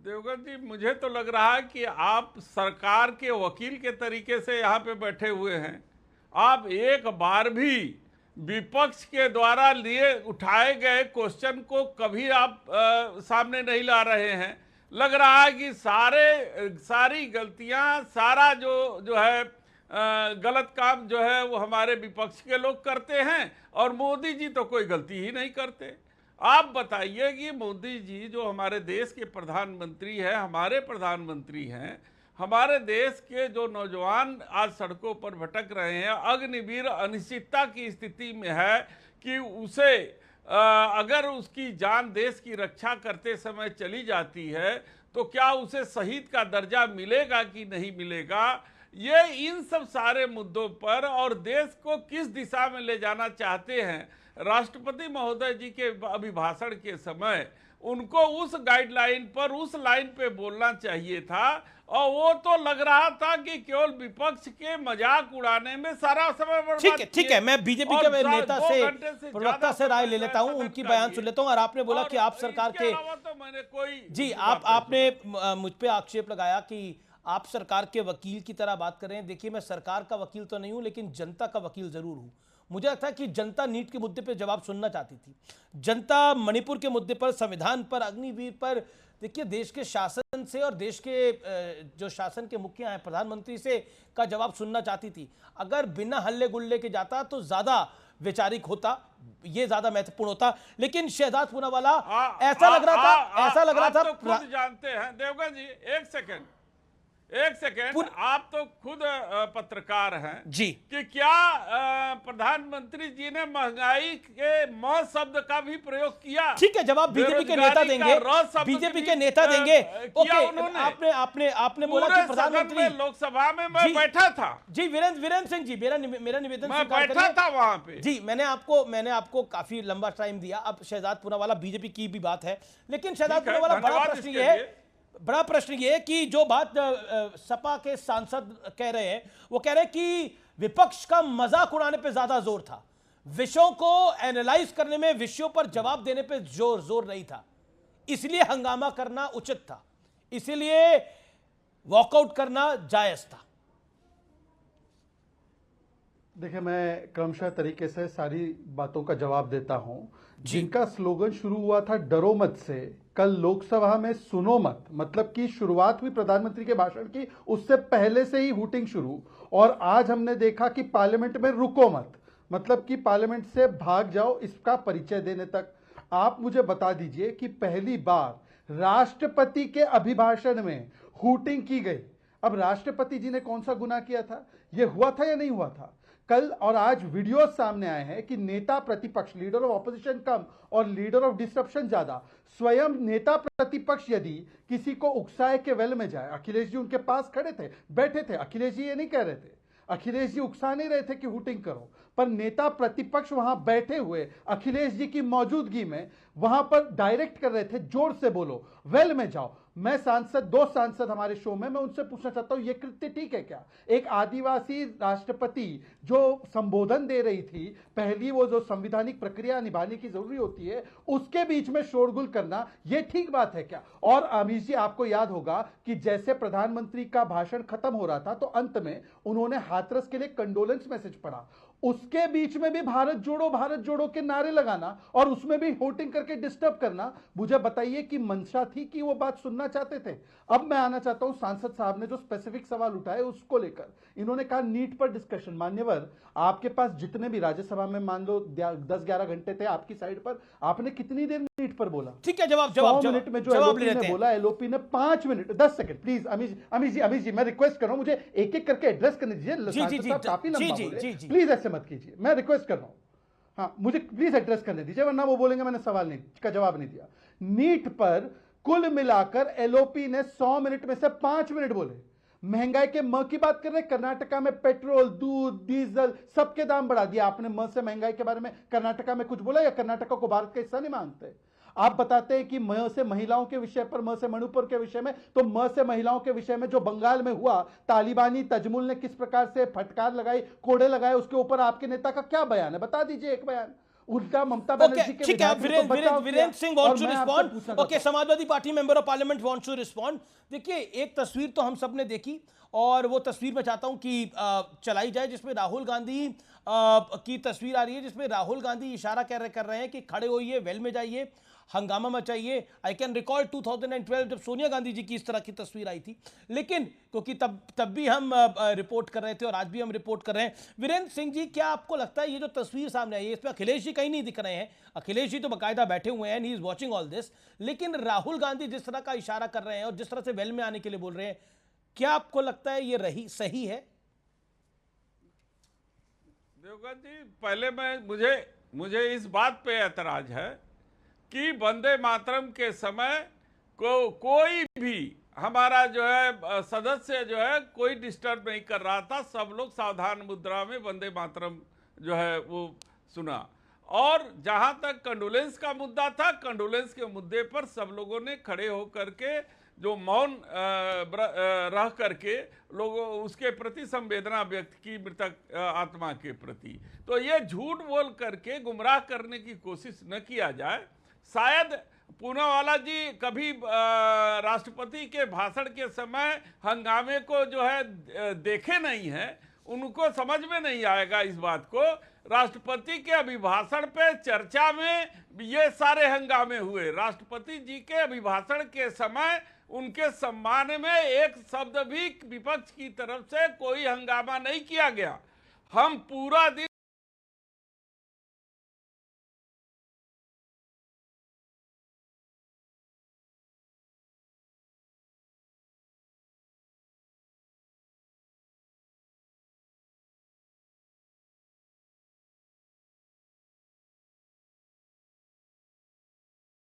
देवगन जी, मुझे तो लग रहा है कि आप सरकार के वकील के तरीके से यहाँ पे बैठे हुए हैं। आप एक बार भी विपक्ष के द्वारा लिए उठाए गए क्वेश्चन को कभी आप सामने नहीं ला रहे हैं। लग रहा है कि सारी गलतियां, सारा जो है गलत काम जो है वो हमारे विपक्ष के लोग करते हैं, और मोदी जी तो कोई गलती ही नहीं करते। आप बताइए कि मोदी जी जो हमारे देश के प्रधानमंत्री हैं, हमारे प्रधानमंत्री हैं, हमारे देश के जो नौजवान आज सड़कों पर भटक रहे हैं, अग्निवीर अनिश्चितता की स्थिति में है कि उसे अगर उसकी जान देश की रक्षा करते समय चली जाती है तो क्या उसे शहीद का दर्जा मिलेगा कि नहीं मिलेगा। ये इन सब सारे मुद्दों पर और देश को किस दिशा में ले जाना चाहते हैं, राष्ट्रपति महोदय जी के अभिभाषण के समय उनको उस गाइडलाइन पर, उस लाइन पे बोलना चाहिए था, और वो तो लग रहा था कि केवल विपक्ष के मजाक उड़ाने में सारा समय बर्बाद। ठीक है, मैं बीजेपी के नेता से, प्रवक्ता से राय ले लेता हूं, उनकी बयान सुन लेता हूं। और आपने बोला कि आप सरकार के, तो मैंने कोई जी आपने मुझ पे आक्षेप लगाया कि आप सरकार के वकील की तरह बात कर रहे हैं। देखिए, मैं सरकार का वकील तो नहीं हूं, लेकिन जनता का वकील जरूर हूं। मुझे लगता है कि जनता नीट के मुद्दे पर जवाब सुनना चाहती थी, जनता मणिपुर के मुद्दे पर, संविधान पर, अग्निवीर पर, देखिए देश के शासन से और देश के जो शासन के मुखिया हैं, प्रधानमंत्री से का जवाब सुनना चाहती थी। अगर बिना हल्ले गुल्ले के जाता तो ज्यादा वैचारिक होता, ये ज्यादा महत्वपूर्ण होता। लेकिन शहजाद पूनावाला, ऐसा लग रहा था तो खुद जानते हैं देवगन जी, एक सेकेंड, आप तो खुद पत्रकार हैं जी, कि क्या प्रधानमंत्री जी ने महंगाई के म शब्द का भी प्रयोग किया? ठीक है, जवाब बीजेपी के नेता देंगे, बीजेपी के नेता देंगे। ओके, आपने बोला कि प्रधानमंत्री, लोकसभा में मैं बैठा था। जी वीरेंद्र सिंह जी, मेरा निवेदन मैं बैठा था वहां पे। जी, मैंने आपको काफी लंबा टाइम दिया। अब शहजाद पूनावाला, बीजेपी की भी बात है, लेकिन शहजाद पूनावाला, बड़ा प्रश्न ये कि जो बात सपा के सांसद कह रहे हैं, वो कह रहे हैं कि विपक्ष का मजाक उड़ाने पे ज्यादा जोर था, विषयों को एनालाइज करने में, विषयों पर जवाब देने पे जोर नहीं था, इसलिए हंगामा करना उचित था, इसलिए वॉकआउट करना जायज था। देखिए, मैं क्रमशः तरीके से सारी बातों का जवाब देता हूं। जिनका स्लोगन शुरू हुआ था डरो मत से, कल लोकसभा में सुनो मत, मतलब कि शुरुआत हुई प्रधानमंत्री के भाषण की, उससे पहले से ही हूटिंग शुरू। और आज हमने देखा कि पार्लियामेंट में रुको मत, मतलब कि पार्लियामेंट से भाग जाओ, इसका परिचय देने तक। आप मुझे बता दीजिए कि पहली बार राष्ट्रपति के अभिभाषण में हूटिंग की गई। अब राष्ट्रपति जी ने कौन सा गुनाह किया था? यह हुआ था या नहीं हुआ था? कल और आज वीडियो सामने आए हैं कि नेता प्रतिपक्ष, लीडर ऑफ ऑपोजिशन कम और लीडर ऑफ डिसरप्शन ज्यादा, स्वयं नेता प्रतिपक्ष यदि किसी को उकसाए के वेल में जाए, अखिलेश जी उनके पास खड़े थे, बैठे थे, अखिलेश जी ये नहीं कह रहे थे, अखिलेश जी उकसा नहीं रहे थे कि हूटिंग करो, पर नेता प्रतिपक्ष वहां बैठे हुए अखिलेश जी की मौजूदगी में वहां पर डायरेक्ट कर रहे थे, जोर से बोलो, वेल में जाओ। मैं दो सांसद हमारे शो में, मैं उनसे पूछना चाहता हूं, यह कृत्य ठीक है क्या? एक आदिवासी राष्ट्रपति जो संबोधन दे रही थी, पहली वो जो संवैधानिक प्रक्रिया निभाने की जरूरी होती है, उसके बीच में शोरगुल करना, यह ठीक बात है क्या? और अमीश जी, आपको याद होगा कि जैसे प्रधानमंत्री का भाषण खत्म हो रहा था तो अंत में उन्होंने हाथरस के लिए कंडोलेंस मैसेज पढ़ा, उसके बीच में भी भारत जोड़ो के नारे लगाना और उसमें भी होटिंग करके डिस्टर्ब करना, मुझे बताइए कि मंशा थी कि वो बात सुनना चाहते थे? अब मैं आना चाहता हूं सांसद साहब ने जो स्पेसिफिक सवाल उठाए उसको लेकर। इन्होंने कहा नीट पर डिस्कशन। मान्यवर, आपके पास जितने भी राज्यसभा में मान लो 10-11 घंटे थे आपकी साइड पर, आपने कितनी देर नीट पर बोला? ठीक है, जवाब 100 मिनट में जो एलओपी ने बोला, एलओपी ने 5 मिनट 10 सेकंड। प्लीज अमीश जी, मैं रिक्वेस्ट कर रहा हूं, मुझे एक एक करके एड्रेस करने दीजिए। काफी लंबा बोले, प्लीज ऐसे मत कीजिए, मैं रिक्वेस्ट कर रहा हूं। हाँ, मुझे प्लीज एड्रेस करने दीजिए, वरना वो बोलेंगे मैंने सवाल नहीं का जवाब नहीं दिया। नीट पर कुल मिलाकर एलओपी ने 100 मिनट में से 5 मिनट बोले। महंगाई के म की बात कर रहे हैं, कर्नाटका में पेट्रोल, दूध, डीजल सबके दाम बढ़ा दिया। आपने म से महंगाई के बारे में कर्नाटका में कुछ बोला, या कर्नाटका को भारत का हिस्सा नहीं मानते? आप बताते हैं कि म से महिलाओं के विषय पर, म से मणिपुर के विषय में, तो म से महिलाओं के विषय में जो बंगाल में हुआ, तालिबानी तजमुल ने किस प्रकार से फटकार लगाई, कोड़े लगाए, उसके ऊपर आपके नेता का क्या बयान है? बता दीजिए एक बयान। उल्टा ममता ओके बनर्जी के ठीक है, विधायक ने तो बचाव वीरेंद्र किया। सिंह और वांट्स टू मैं आपसे रिस्पॉन्ड। पूछना ओके, चाहता हूं, Samajwadi party member of parliament wants to respond. देखिए, एक तस्वीर तो हम सब ने देखी, और वो तस्वीर मैं चाहता हूं कि चलाई जाए, जिसमें राहुल गांधी की तस्वीर आ रही है, जिसमें राहुल गांधी इशारा कर रहे हैं कि खड़े होइए, वेल में जाइए, हंगामा मचाइए। आई कैन रिकॉल 2012 जब सोनिया गांधी जी की इस तरह की तस्वीर आई थी, लेकिन क्योंकि तब भी हम रिपोर्ट कर रहे थे और आज भी हम रिपोर्ट कर रहे हैं। वीरेंद्र सिंह जी, क्या आपको लगता है ये जो तस्वीर सामने आई है, इसमें अखिलेश जी कहीं नहीं दिख रहे हैं, अखिलेश जी तो बाकायदा बैठे हुए हैं, he is watching all this, लेकिन राहुल गांधी जिस तरह का इशारा कर रहे हैं और जिस तरह से वेल में आने के लिए बोल रहे हैं, क्या आपको लगता है ये सही है? देवगन जी, पहले मुझे इस बात पे ऐतराज है कि वंदे मातरम के समय कोई भी हमारा जो है सदस्य जो है कोई डिस्टर्ब नहीं कर रहा था, सब लोग सावधान मुद्रा में वंदे मातरम जो है वो सुना। और जहां तक कंडोलेंस का मुद्दा था, कंडोलेंस के मुद्दे पर सब लोगों ने खड़े होकर के जो मौन रह करके लोगों उसके प्रति संवेदना व्यक्त की, मृतक आत्मा के प्रति। तो ये झूठ बोल करके गुमराह करने की कोशिश न किया जाए। शायद पूनावाला जी कभी राष्ट्रपति के भाषण के समय हंगामे को जो है देखे नहीं है, उनको समझ में नहीं आएगा इस बात को। राष्ट्रपति के अभिभाषण पे चर्चा में ये सारे हंगामे हुए। राष्ट्रपति जी के अभिभाषण के समय उनके सम्मान में एक शब्द भी विपक्ष की तरफ से कोई हंगामा नहीं किया गया। हम पूरा दिन